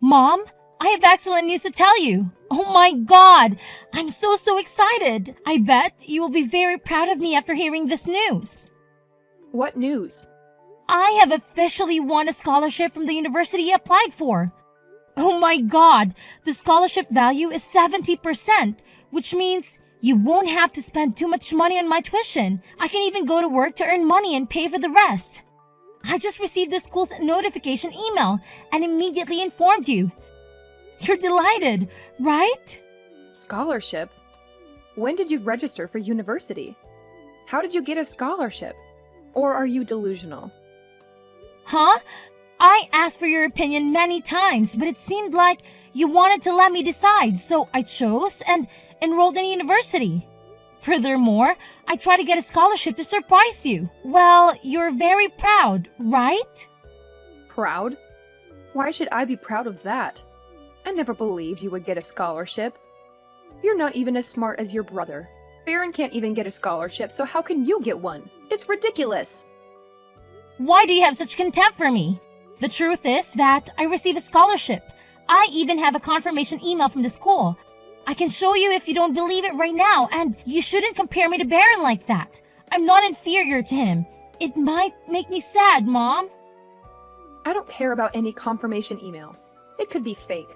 Mom, I have excellent news to tell you. Oh my god, I'm so excited. I bet you will be very proud of me after hearing this news. What news? I have officially won a scholarship from the university I applied for. Oh my god, the scholarship value is 70%, which means you won't have to spend too much money on my tuition. I can even go to work to earn money and pay for the rest. I just received the school's notification email and immediately informed you. You're delighted, right? Scholarship? When did you register for university? How did you get a scholarship? Or are you delusional? Huh? I asked for your opinion many times, but it seemed like you wanted to let me decide, so I chose and enrolled in university. Furthermore, I tried to get a scholarship to surprise you. Well, you're very proud, right? Proud? Why should I be proud of that? I never believed you would get a scholarship. You're not even as smart as your brother. Baron can't even get a scholarship, so how can you get one? It's ridiculous. Why do you have such contempt for me? The truth is that I received a scholarship. I even have a confirmation email from the school. I can show you if you don't believe it right now, and you shouldn't compare me to Baron like that. I'm not inferior to him. It might make me sad, Mom. I don't care about any confirmation email. It could be fake.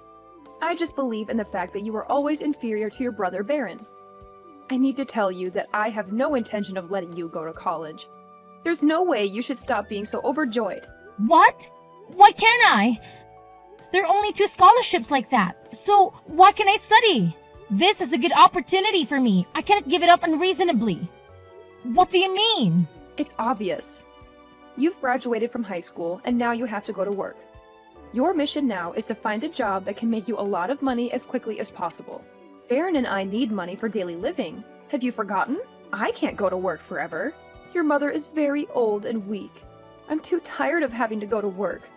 I just believe in the fact that you are always inferior to your brother Baron. I need to tell you that I have no intention of letting you go to college. There's no way you should stop being so overjoyed. What? Why can't I? There are only 2 scholarships like that, so why can I study? This is a good opportunity for me. I cannot give it up unreasonably. What do you mean? It's obvious. You've graduated from high school and now you have to go to work. Your mission now is to find a job that can make you a lot of money as quickly as possible. Baron and I need money for daily living. Have you forgotten? I can't go to work forever. Your mother is very old and weak. I'm too tired of having to go to work.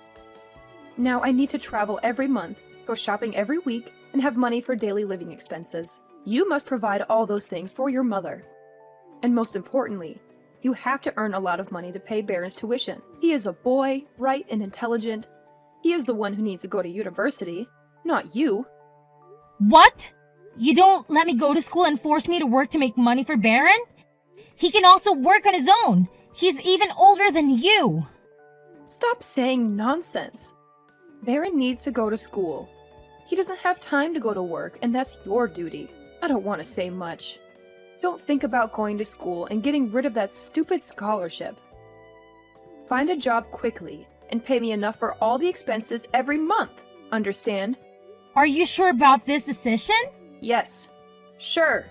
Now I need to travel every month, go shopping every week, and have money for daily living expenses. You must provide all those things for your mother. And most importantly, you have to earn a lot of money to pay Baron's tuition. He is a boy, bright and intelligent. He is the one who needs to go to university, not you. What? You don't let me go to school and force me to work to make money for Baron? He can also work on his own. He's even older than you. Stop saying nonsense. Baron needs to go to school. He doesn't have time to go to work, and that's your duty. I don't want to say much. Don't think about going to school and getting rid of that stupid scholarship. Find a job quickly and pay me enough for all the expenses every month. Understand? Are you sure about this decision? Yes. Sure.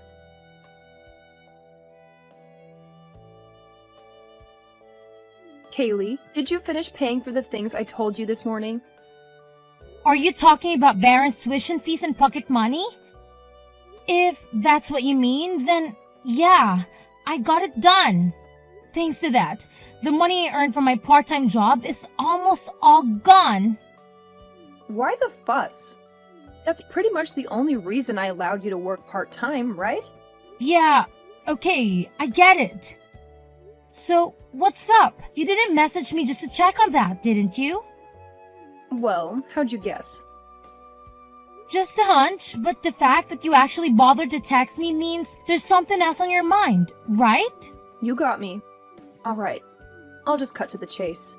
Kaylee, did you finish paying for the things I told you this morning? Are you talking about Baron's tuition fees and pocket money? If that's what you mean, then yeah, I got it done. Thanks to that, the money I earned from my part-time job is almost all gone. Why the fuss? That's pretty much the only reason I allowed you to work part-time, right? Yeah, okay, I get it. So, what's up? You didn't message me just to check on that, didn't you? Well, how'd you guess? Just a hunch, but the fact that you actually bothered to text me means there's something else on your mind, right? You got me. Alright, I'll just cut to the chase.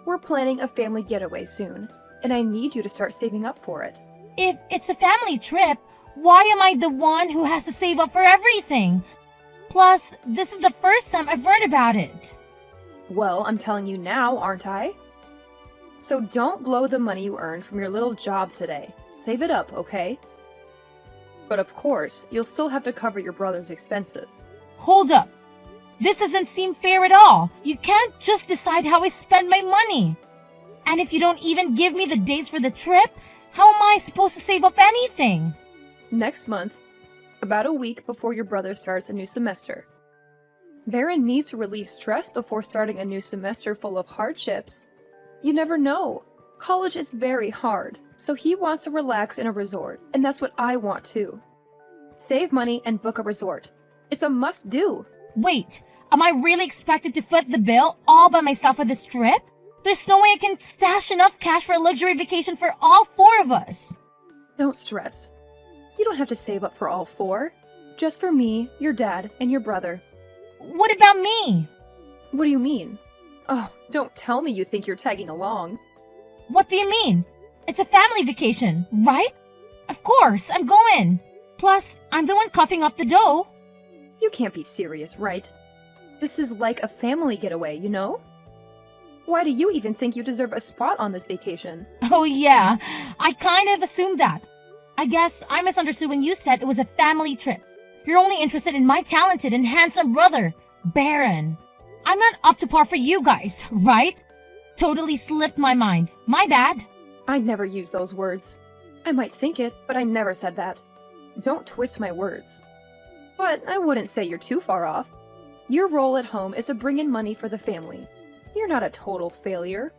We're planning a family getaway soon, and I need you to start saving up for it. If it's a family trip, why am I the one who has to save up for everything? Plus, this is the first time I've heard about it. Well, I'm telling you now, aren't I? So don't blow the money you earned from your little job today. Save it up, okay? But of course, you'll still have to cover your brother's expenses. Hold up. This doesn't seem fair at all. You can't just decide how I spend my money. And if you don't even give me the dates for the trip, how am I supposed to save up anything? Next month, about a week before your brother starts a new semester. Baron needs to relieve stress before starting a new semester full of hardships. You never know. College is very hard, so he wants to relax in a resort, and that's what I want too. Save money and book a resort. It's a must-do. Wait, am I really expected to foot the bill all by myself for this trip? There's no way I can stash enough cash for a luxury vacation for all 4 of us. Don't stress. You don't have to save up for all 4. Just for me, your dad, and your brother. What about me? What do you mean? Oh, don't tell me you think you're tagging along. What do you mean? It's a family vacation, right? Of course, I'm going. Plus, I'm the one coughing up the dough. You can't be serious, right? This is like a family getaway, you know? Why do you even think you deserve a spot on this vacation? Oh yeah, I kind of assumed that. I guess I misunderstood when you said it was a family trip. You're only interested in my talented and handsome brother, Baron. I'm not up to par for you guys, right? Totally slipped my mind. My bad. I'd never use those words. I might think it, but I never said that. Don't twist my words. But I wouldn't say you're too far off. Your role at home is to bring in money for the family. You're not a total failure.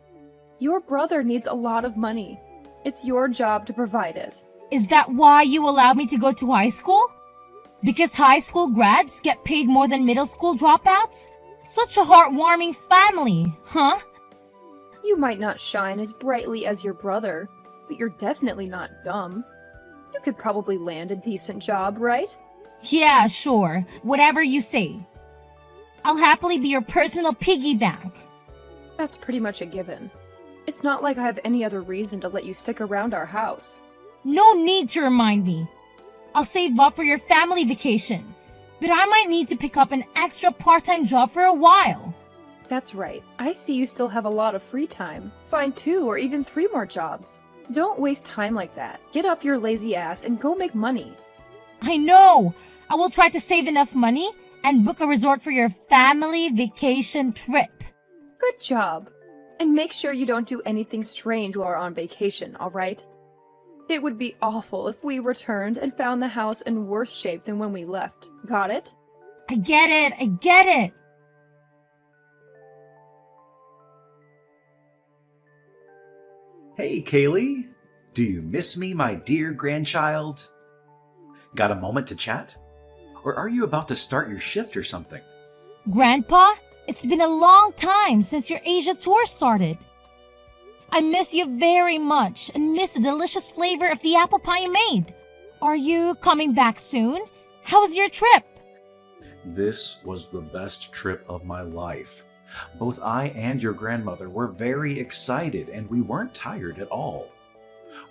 Your brother needs a lot of money. It's your job to provide it. Is that why you allowed me to go to high school? Because high school grads get paid more than middle school dropouts? Such a heartwarming family, huh? You might not shine as brightly as your brother, but you're definitely not dumb. You could probably land a decent job, right? Yeah, sure. Whatever you say. I'll happily be your personal piggy bank. That's pretty much a given. It's not like I have any other reason to let you stick around our house. No need to remind me. I'll save up for your family vacation, but I might need to pick up an extra part-time job for a while. That's right. I see you still have a lot of free time. Find 2 or even 3 more jobs. Don't waste time like that. Get up your lazy ass and go make money. I know. I will try to save enough money and book a resort for your family vacation trip. Good job. And make sure you don't do anything strange while we're on vacation, alright? It would be awful if we returned and found the house in worse shape than when we left. Got it? I get it. I get it. Hey, Kaylee. Do you miss me, my dear grandchild? Got a moment to chat? Or are you about to start your shift or something? Grandpa, it's been a long time since your Asia tour started. I miss you very much and miss the delicious flavor of the apple pie you made. Are you coming back soon? How was your trip? This was the best trip of my life. Both I and your grandmother were very excited and we weren't tired at all.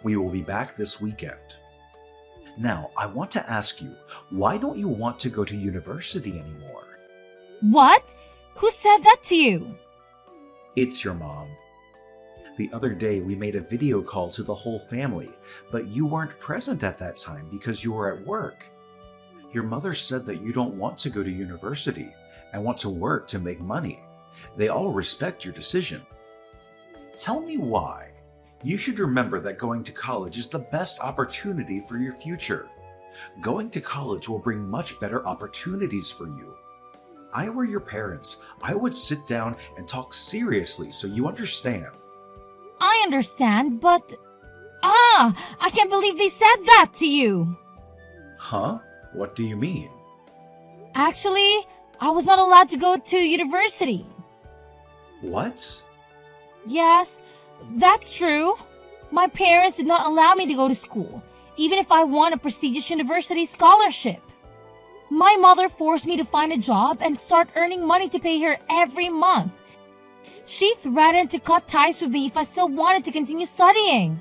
We will be back this weekend. Now, I want to ask you, why don't you want to go to university anymore? What? Who said that to you? It's your mom. The other day we made a video call to the whole family, but you weren't present at that time because you were at work. Your mother said that you don't want to go to university and want to work to make money. They all respect your decision. Tell me why. You should remember that going to college is the best opportunity for your future. Going to college will bring much better opportunities for you. I were your parents, I would sit down and talk seriously so you understand. I understand, but... I can't believe they said that to you. Huh? What do you mean? Actually, I was not allowed to go to university. What? Yes, that's true. My parents did not allow me to go to school, even if I won a prestigious university scholarship. My mother forced me to find a job and start earning money to pay her every month. She threatened to cut ties with me if I still wanted to continue studying.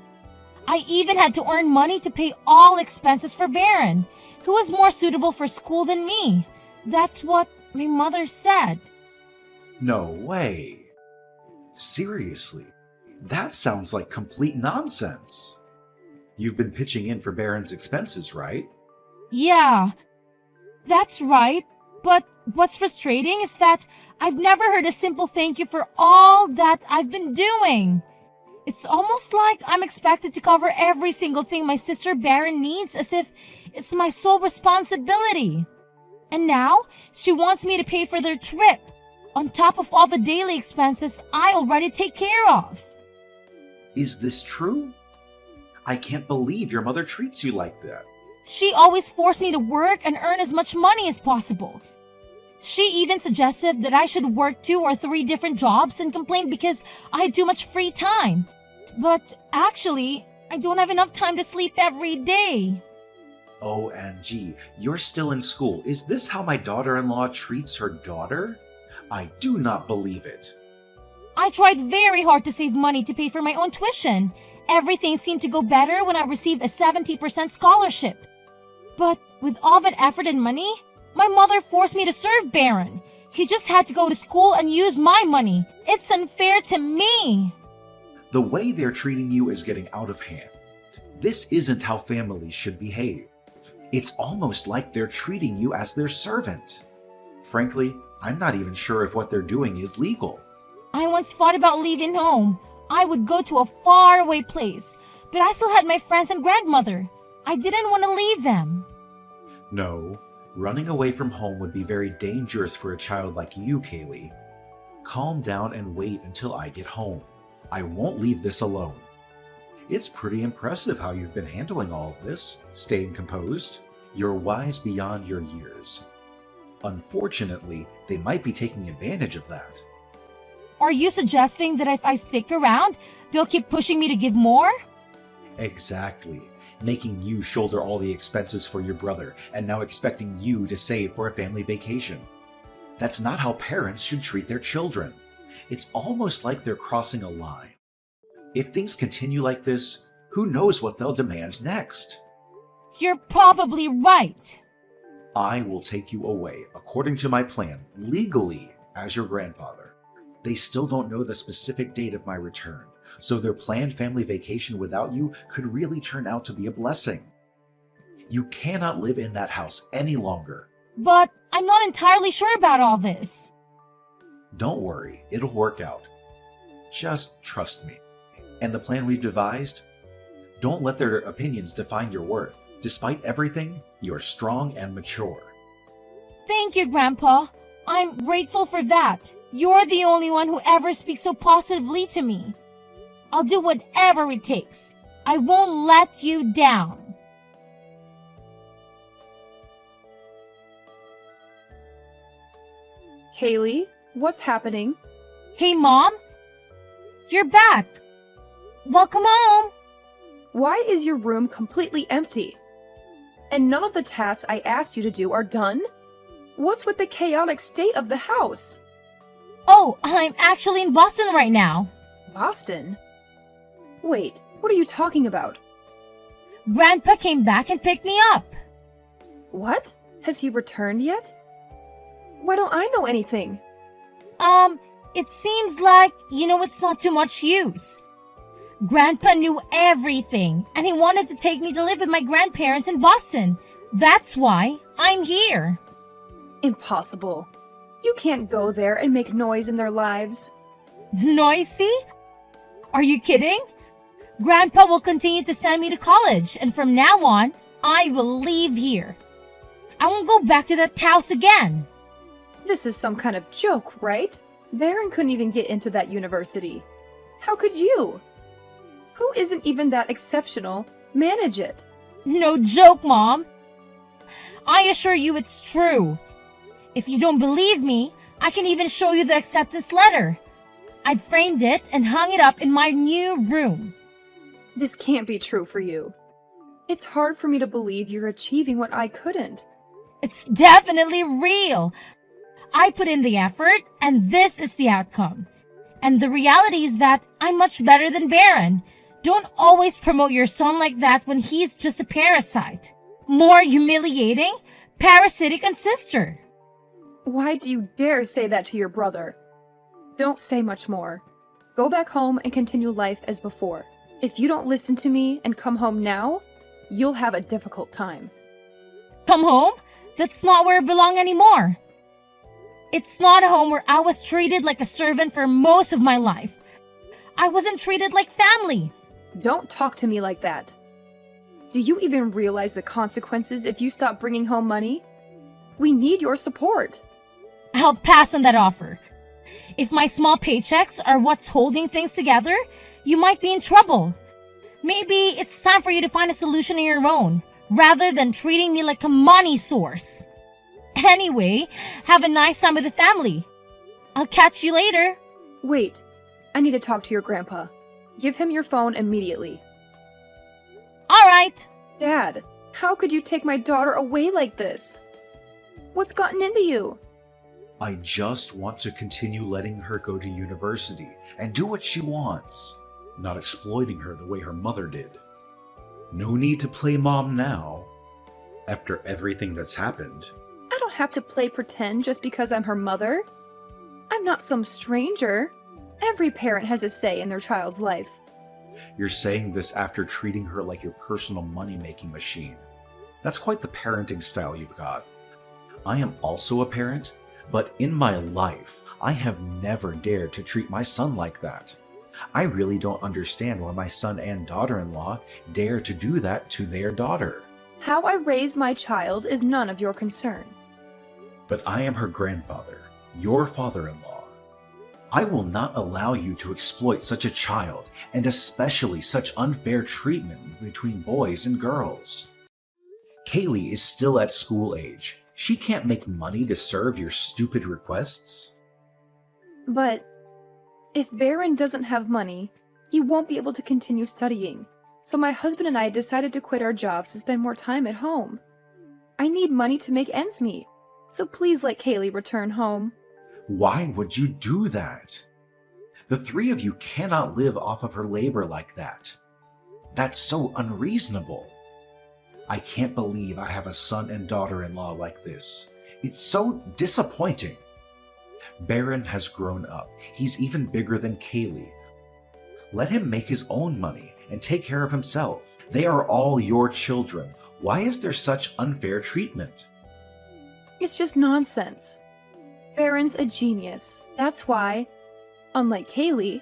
I even had to earn money to pay all expenses for Baron, who was more suitable for school than me. That's what my mother said. No way. Seriously, that sounds like complete nonsense. You've been pitching in for Baron's expenses, right? Yeah, that's right. But what's frustrating is that I've never heard a simple thank you for all that I've been doing. It's almost like I'm expected to cover every single thing my sister Baron needs as if it's my sole responsibility. And now she wants me to pay for their trip, on top of all the daily expenses I already take care of. Is this true? I can't believe your mother treats you like that. She always forced me to work and earn as much money as possible. She even suggested that I should work 2 or 3 different jobs and complained because I had too much free time. But actually, I don't have enough time to sleep every day. OMG, you're still in school. Is this how my daughter-in-law treats her daughter? I do not believe it. I tried very hard to save money to pay for my own tuition. Everything seemed to go better when I received a 70% scholarship. But with all that effort and money, my mother forced me to serve Baron. He just had to go to school and use my money. It's unfair to me. The way they're treating you is getting out of hand. This isn't how families should behave. It's almost like they're treating you as their servant. Frankly, I'm not even sure if what they're doing is legal. I once thought about leaving home. I would go to a faraway place, but I still had my friends and grandmother. I didn't want to leave them. No, running away from home would be very dangerous for a child like you, Kaylee. Calm down and wait until I get home. I won't leave this alone. It's pretty impressive how you've been handling all of this, staying composed. You're wise beyond your years. Unfortunately, they might be taking advantage of that. Are you suggesting that if I stick around, they'll keep pushing me to give more? Exactly. Making you shoulder all the expenses for your brother and now expecting you to save for a family vacation. That's not how parents should treat their children. It's almost like they're crossing a line. If things continue like this, who knows what they'll demand next? You're probably right. I will take you away, according to my plan, legally, as your grandfather. They still don't know the specific date of my return, so their planned family vacation without you could really turn out to be a blessing. You cannot live in that house any longer. But I'm not entirely sure about all this. Don't worry, it'll work out. Just trust me. And the plan we've devised? Don't let their opinions define your worth. Despite everything, you're strong and mature. Thank you, Grandpa. I'm grateful for that. You're the only one who ever speaks so positively to me. I'll do whatever it takes. I won't let you down. Kaylee, what's happening? Hey, Mom. You're back. Welcome home. Why is your room completely empty? And none of the tasks I asked you to do are done? What's with the chaotic state of the house? Oh, I'm actually in Boston right now. Boston? Wait, what are you talking about? Grandpa came back and picked me up. What? Has he returned yet? Why don't I know anything? It seems like, it's not too much use. Grandpa knew everything, and he wanted to take me to live with my grandparents in Boston. That's why I'm here. Impossible. You can't go there and make noise in their lives. Noisy? Are you kidding? Grandpa will continue to send me to college, and from now on, I will leave here. I won't go back to that house again. This is some kind of joke, right? Baron couldn't even get into that university. How could you? Who isn't even that exceptional manage it? No joke, Mom. I assure you it's true. If you don't believe me, I can even show you the acceptance letter. I framed it and hung it up in my new room. This can't be true for you. It's hard for me to believe you're achieving what I couldn't. It's definitely real. I put in the effort, and this is the outcome. And the reality is that I'm much better than Baron. Don't always promote your son like that when he's just a parasite. More humiliating, parasitic and sister. Why do you dare say that to your brother? Don't say much more. Go back home and continue life as before. If you don't listen to me and come home now, you'll have a difficult time. Come home? That's not where I belong anymore. It's not a home where I was treated like a servant for most of my life. I wasn't treated like family. Don't talk to me like that. Do you even realize the consequences if you stop bringing home money? We need your support. I'll pass on that offer. If my small paychecks are what's holding things together, you might be in trouble. Maybe it's time for you to find a solution on your own, rather than treating me like a money source. Anyway, have a nice time with the family. I'll catch you later. Wait, I need to talk to your grandpa. Give him your phone immediately. All right. Dad, how could you take my daughter away like this? What's gotten into you? I just want to continue letting her go to university and do what she wants, not exploiting her the way her mother did. No need to play mom now. After everything that's happened, I don't have to play pretend just because I'm her mother. I'm not some stranger. Every parent has a say in their child's life. you're saying this after treating her like your personal money-making machine. That's quite the parenting style you've got. I am also a parent, but in my life, I have never dared to treat my son like that. I really don't understand why my son and daughter-in-law dare to do that to their daughter. How I raise my child is none of your concern. But I am her grandfather, your father-in-law. I will not allow you to exploit such a child, and especially such unfair treatment between boys and girls. Kaylee is still at school age. She can't make money to serve your stupid requests. But if Baron doesn't have money, he won't be able to continue studying. So my husband and I decided to quit our jobs to spend more time at home. I need money to make ends meet, so please let Kaylee return home. Why would you do that? The three of you cannot live off of her labor like that. That's so unreasonable. I can't believe I have a son and daughter-in-law like this. It's so disappointing. Baron has grown up. He's even bigger than Kaylee. Let him make his own money and take care of himself. They are all your children. Why is there such unfair treatment? It's just nonsense. Baron's a genius. That's why, unlike Kaylee,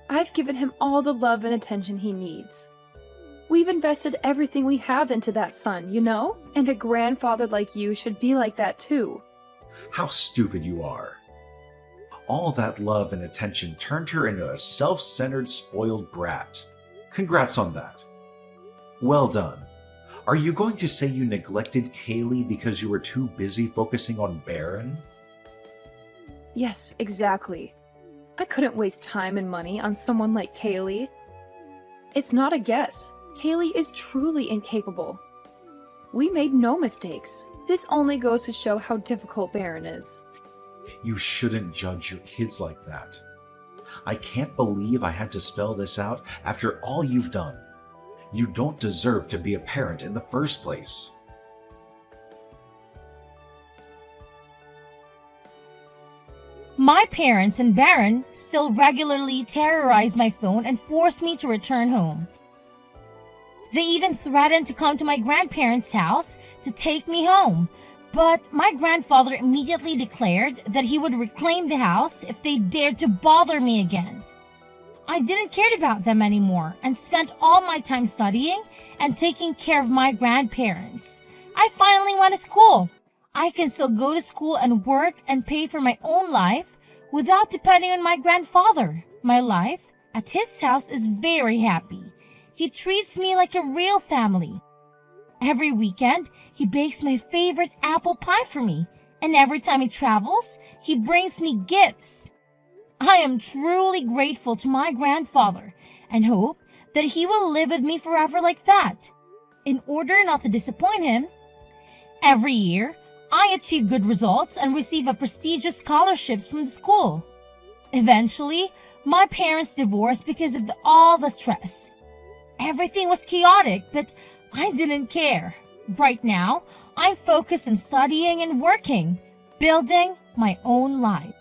I've given him all the love and attention he needs. We've invested everything we have into that son, you know? And a grandfather like you should be like that too. How stupid you are. All that love and attention turned her into a self-centered, spoiled brat. Congrats on that. Well done. Are you going to say you neglected Kaylee because you were too busy focusing on Baron? Yes, exactly. I couldn't waste time and money on someone like Kaylee. It's not a guess. Kaylee is truly incapable. We made no mistakes. This only goes to show how difficult Baron is. You shouldn't judge your kids like that. I can't believe I had to spell this out after all you've done. You don't deserve to be a parent in the first place. My parents and Baron still regularly terrorize my phone and force me to return home. They even threatened to come to my grandparents' house to take me home, but my grandfather immediately declared that he would reclaim the house if they dared to bother me again. I didn't care about them anymore and spent all my time studying and taking care of my grandparents. I finally went to school. I can still go to school and work and pay for my own life without depending on my grandfather. My life at his house is very happy. He treats me like a real family. Every weekend, he bakes my favorite apple pie for me, and every time he travels, he brings me gifts. I am truly grateful to my grandfather and hope that he will live with me forever like that. In order not to disappoint him, every year, I achieve good results and receive a prestigious scholarships from the school. Eventually, my parents divorced because of all the stress. Everything was chaotic, but I didn't care. Right now, I'm focused on studying and working, building my own life.